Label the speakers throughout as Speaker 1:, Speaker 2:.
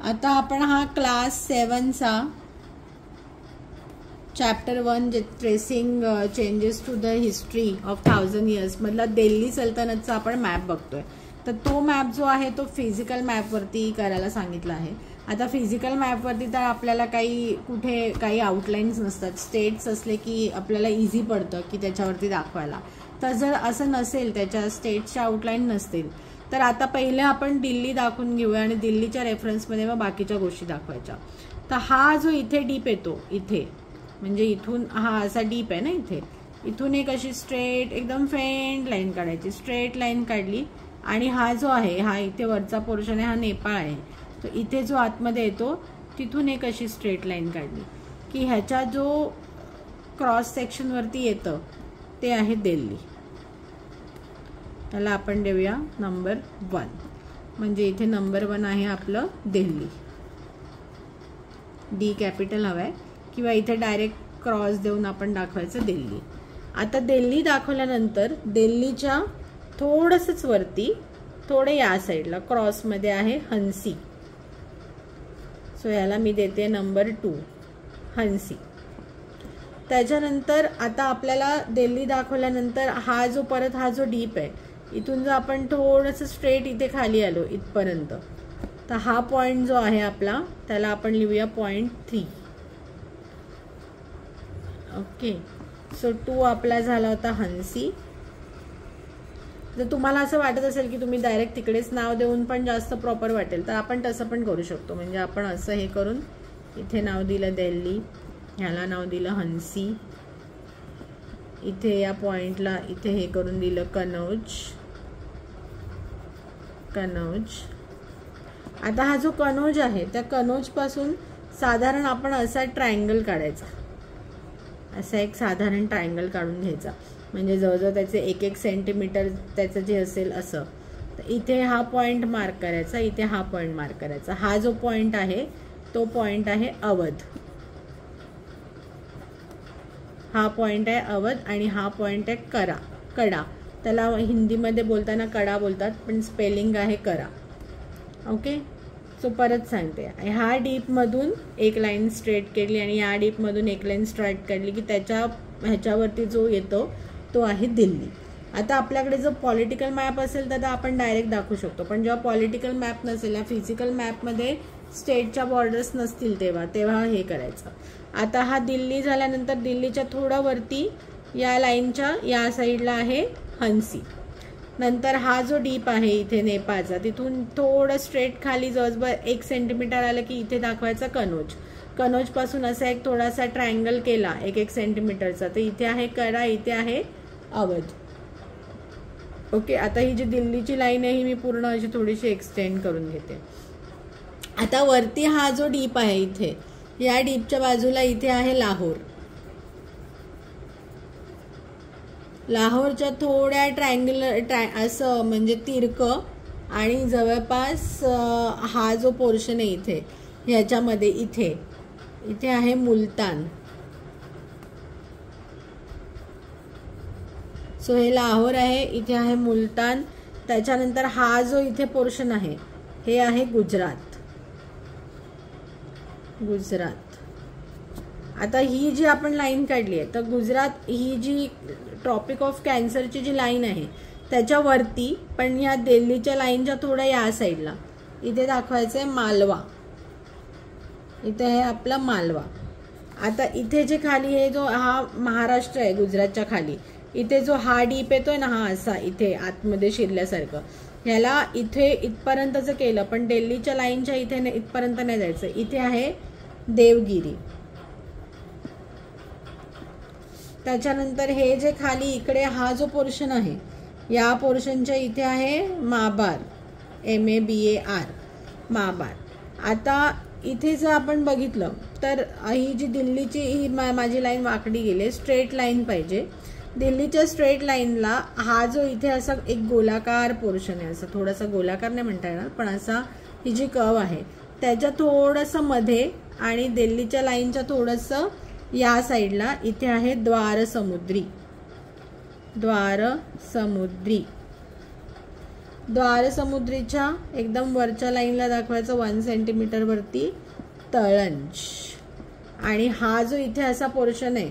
Speaker 1: आता आपण हा क्लास 7चा चॅप्टर 1 जे tracing changes to the history of 1000 years मधला दिल्ली सल्तनतचा आपण मॅप बघतोय. तर तो मॅप जो आहे तो फिजिकल मॅपवरती करायला सांगितला आहे. आता फिजिकल मॅपवरती तर आपल्याला कुठे काही आउटलाईन्स नसतात. स्टेट्स असले की आपल्याला इझी पडतं की त्याच्यावरती दाखवायला. तर जर असं नसेल, त्याच्या स्टेट्सच्या आउटलाईन नसतील, तर आता पहिले आपण दिल्ली दाखवून घेऊया आणि दिल्लीच्या रेफरन्समध्ये मग बाकीच्या गोष्टी दाखवायच्या. तर हा जो इथे डीप येतो, इथे म्हणजे इथून हा असा डीप आहे ना, इथून एक अशी स्ट्रेट एकदम फेंट लाईन काढायची. स्ट्रेट लाईन काढली आणि हा जो आहे, हा इथे वरचा पोर्शन आहे, हा नेपाळ आहे. तो इथे जो आतमध्ये येतो तिथून एक अशी स्ट्रेट लाईन काढली की ह्याच्या जो क्रॉस सेक्शनवरती येतं ते आहे दिल्ली. त्याला आपण देऊया नंबर 1. म्हणजे इथे नंबर 1 आहे आपलं दिल्ली. डी कॅपिटल हवं आहे किंवा इथे डायरेक्ट क्रॉस देऊन आपण दाखवायचं दिल्ली. आता दिल्ली दाखवल्यानंतर दिल्लीच्या थोडंसंच वरती, थोडे या साईडला क्रॉसमध्ये आहे हंसी. सो याला मी देते नंबर 2 हंसी. त्याच्यानंतर आता आपल्याला दिल्ली दाखवल्यानंतर हा जो डीप आहे, इथून जर आपण थोडंसं स्ट्रेट इथे खाली आलो इथपर्यंत, तर हा पॉइंट जो आहे आपला त्याला आपण लिहूया पॉइंट 3. ओके. सो 2 आपला झाला होता हंसी. जर तुम्हाला असं वाटत असेल की तुम्ही डायरेक्ट तिकडेच नाव देऊन पण जास्त प्रॉपर वाटेल, तर आपण तसं पण करू शकतो. म्हणजे आपण असं हे करून इथे नाव दिलं दिल्ली, ह्याला नाव दिलं हंसी, इथे या पॉइंटला इथे हे करून दिलं कनौज. आता हा जो कनौज आहे त्या कनौज पासून साधारण आपण असा ट्रायंगल काढायचा. असा एक साधारण ट्रायंगल काढून घ्यायचा. म्हणजे जवळजवळ त्याचे 1-1 सेंटीमीटर त्याचं जे असेल असं. तर इथे हा पॉइंट मार्क करायचा, इथे हा पॉइंट मार्क करायचा. हा जो पॉइंट आहे तो पॉइंट आहे अवध. हा पॉइंट आहे अवध आणि हा पॉइंट आहे कडा. त्याला हिंदीमध्ये बोलताना कडा बोलतात, पण स्पेलिंग आहे करा. ओके. सो परत सांगते, ह्या डीपमधून एक लाईन स्ट्रेट काढली आणि या डीपमधून एक लाईन स्ट्रेट काढली की ह्याच्यावरती जो येतो तो आहे दिल्ली. आता आपल्याकडे जर पॉलिटिकल मॅप असेल तर आपण डायरेक्ट दाखवू शकतो, पण जेव्हा पॉलिटिकल मॅप नसेल, या फिजिकल मॅपमध्ये स्टेटच्या बॉर्डर्स नसतील तेव्हा हे करायचं. आता हा दिल्ली झाल्यानंतर दिल्लीच्या थोडं वरती या लाईनच्या या साईडला आहे हंसी. नंतर हा जो डीप आहे इथे नेपाळचा, तिथून थोडं स्ट्रेट खाली जवळजवळ 1 सेंटीमीटर आलं की इथे दाखवायचा कनौज पासून असा एक थोडासा ट्रायंगल केला 1-1 सेंटीमीटरचा, तर इथे आहे कडा, इथे आहे अवध. ओके. आता ही जी दिल्लीची लाईन आहे ही मी पूर्ण अशी थोडीशी एक्सटेंड करून घेते. आता वरती हा जो डीप आहे इथे, या डीपच्या बाजूला इथे आहे लाहोरच्या थोड्या असं म्हणजे तिरकं आणि जवळपास हा जो पोर्शन आहे इथे ह्याच्यामध्ये इथे आहे मुलतान. सो हे लाहोर आहे, इथे आहे मुलतान. त्याच्यानंतर हा जो इथे पोर्शन आहे हे आहे गुजरात. आता ही जी आपण लाईन काढली आहे, तर गुजरात ही जी ट्रॉपिक ऑफ कॅन्सरची जी लाईन आहे त्याच्यावरती, पण या दिल्लीच्या लाईनच्या थोड्या या साईडला इथे दाखवायचंय मालवा. इथे आहे आपला मालवा. आता इथे जे खाली आहे, जो हा महाराष्ट्र आहे गुजरातच्या खाली, इथे जो हा डीप येतोय ना, हा असा इथे आतमध्ये शिरल्यासारखं, ह्याला इथे इथपर्यंतच केलं, पण दिल्लीच्या लाईनच्या इथे इथपर्यंत नाही जायचं. इथे आहे देवगिरी. त्याच्यानंतर हे जे खाली इकडे हा जो पोर्शन आहे, या पोर्शनच्या इथे आहे माबार, MABAR माबार. आता इथे जर आपण बघितलं तर ही जी दिल्लीची ही माझी लाईन वाकडी गेली, स्ट्रेट लाईन पाहिजे. दिल्लीच्या स्ट्रेट लाईनला हा जो इथे असा एक गोलाकार पोर्शन आहे, असं थोडासा गोलाकार नाही म्हणता येणार, पण असा ही जी कर्व आहे त्याच्या थोडंसं मध्ये आणि दिल्लीच्या लाईनच्या थोडंसं या साईडला इथे आहे द्वारसमुद्री. द्वारसमुद्रीच्या एकदम वरच्या लाईनला दाखवायचं 1 सेंटीमीटर वरती तळंज. आणि हा जो इथे असा पोर्शन आहे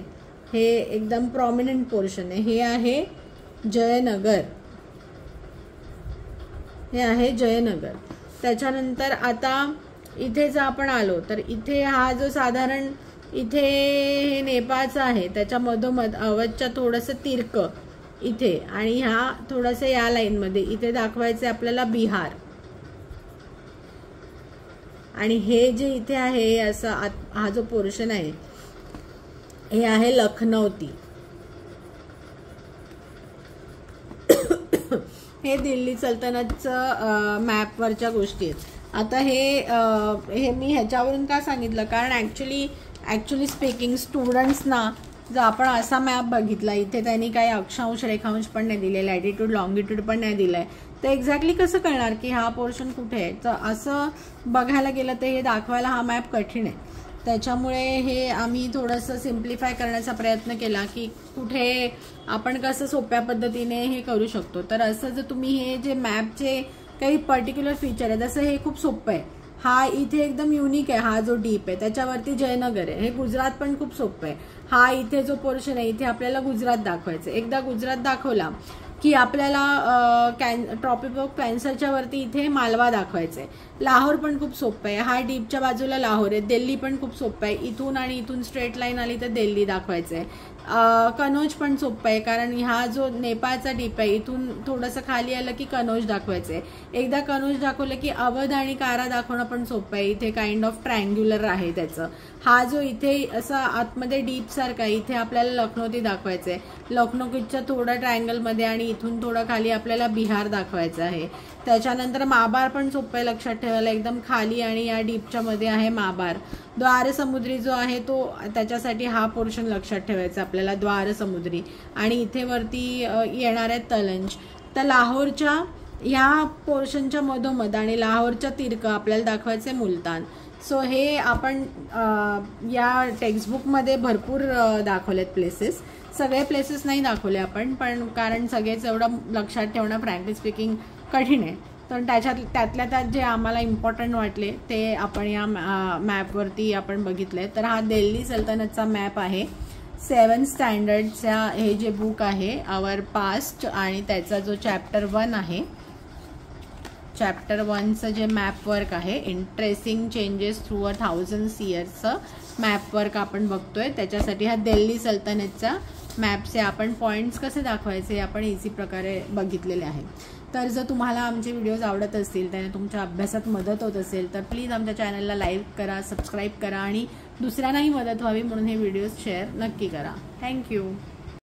Speaker 1: हे एकदम प्रॉमिनंट पोर्शन आहे, हे आहे जयनगर. हे आहे जयनगर. त्याच्यानंतर आता इथे जर आपण आलो तर इथे हा जो साधारण इथे हे नेपाळचं आहे, त्याच्या मधोमध अवधच्या थोडंसं तिरकं इथे आणि ह्या थोडंसं या लाईनमध्ये इथे दाखवायचे आपल्याला बिहार. आणि हे जे इथे आहे असं हा जो पोर्शन आहे हे आहे लखनौती. हे दिल्ली सल्तनतचं मॅपवरच्या गोष्टी आहेत. आता हे मी ह्याच्यावरून का सांगितलं, कारण ॲक्च्युली स्पीकिंग स्टुडंट्सना जर आपण असा मॅप बघितला, इथे त्यांनी काही अक्षांश रेखांश पण नाही दिले, लॅटिट्यूड लॉंगिट्यूड पण नाही दिलंय, तर एक्झॅक्टली कसं कळणार की हा पोर्शन कुठे आहे. तर असं बघायला गेलं तर हे दाखवायला हा मॅप कठीण आहे. त्याच्यामुळे हे आम्ही थोडंसं सिम्प्लिफाय करण्याचा प्रयत्न केला की कुठे आपण कसं सोप्या पद्धतीने हे करू शकतो. तर असं जर तुम्ही हे जे मॅपचे काही पर्टिक्युलर फीचर आहे, जसं हे खूप सोपं आहे, हा इथे एकदम युनिक आहे, हा जो डीप आहे त्याच्यावरती जयनगर आहे. हे गुजरात पण खूप सोपं आहे. हा इथे जो पोर्शन आहे इथे आपल्याला गुजरात दाखवायचं. एकदा गुजरात दाखवला की आपल्याला ट्रॉपिक ऑफ कॅन्सरच्या वरती इथे मालवा दाखवायचंय. लाहोर पण खूप सोपं आहे, हा डीपच्या बाजूला लाहोर आहे. दिल्ली पण खूप सोपं आहे, इथून आणि इथून स्ट्रेट लाईन आली तर दिल्ली दाखवायचंय. कनौज पण सोपं आहे, कारण हा जो नेपाळचा डीप आहे इथून थोडंसं खाली आलं की कनौज दाखवायचंय. एकदा कनौज दाखवलं की अवध आणि कारा दाखवणं पण सोपं आहे. इथे काइंड ऑफ ट्रायंग्युलर आहे त्याचं. हा जो इथे असा आतमध्ये डीप सारखा आहे इथे आपल्याला लखनौती दाखवायचंय. लखनौच्या थोडं ट्रायंगलमध्ये आणि इथून थोडं खाली आपल्याला बिहार दाखवायचं आहे. त्याच्यानंतर माबार पण सोपं आहे लक्षात ठेवायला, एकदम खाली आणि या डीपच्या मध्ये आहे माबार. द्वारसमुद्री जो आहे तो त्याच्यासाठी हा पोर्शन लक्षात ठेवायचा आपल्याला, द्वारसमुद्री. आणि इथे वरती येणार आहे तलंज. तर लाहोरच्या ह्या पोर्शनच्या मधोमध आणि लाहोरच्या तिरकं आपल्याला दाखवायचे मुलतान. सो हे आपण या टेक्स्टबुकमध्ये भरपूर दाखवलेत प्लेसेस. सगळे प्लेसेस नाही दाखवले आपण, पण कारण सगळेच एवढं लक्षात ठेवणं फ्रँकली स्पीकिंग कठीण आहे. तर त्यातल्या त्यात जे आम्हाला इम्पॉर्टंट वाटले ते आपण या मॅपवरती आपण बघितले. तर हा दिल्ली सल्तनतचा मॅप आहे. 7th स्टँडर्डचा हे जे बुक आहे आवर पास्ट, आणि त्याचा जो चॅप्टर 1 आहे, चॅप्टर 1चं जे मॅप वर्क आहे, इन ट्रेसिंग चेंजेस थ्रू 1000 इयर्सचं मॅप वर्क आपण बघतोय. त्याच्यासाठी हा दिल्ली सल्तनतचा मॅपचे आपण पॉईंट्स कसे दाखवायचे आपण इझी प्रकारे बघितलेले आहे. तर जर तुम्हाला आमचे व्हिडिओज आवडत असतील, त्याने तुमच्या अभ्यासात मदत होत असेल तर प्लीज आमच्या चॅनलला लाईक करा, सबस्क्राईब करा आणि दुसऱ्यांनाही मदत व्हावी म्हणून हे व्हिडिओज शेअर नक्की करा. थँक्यू.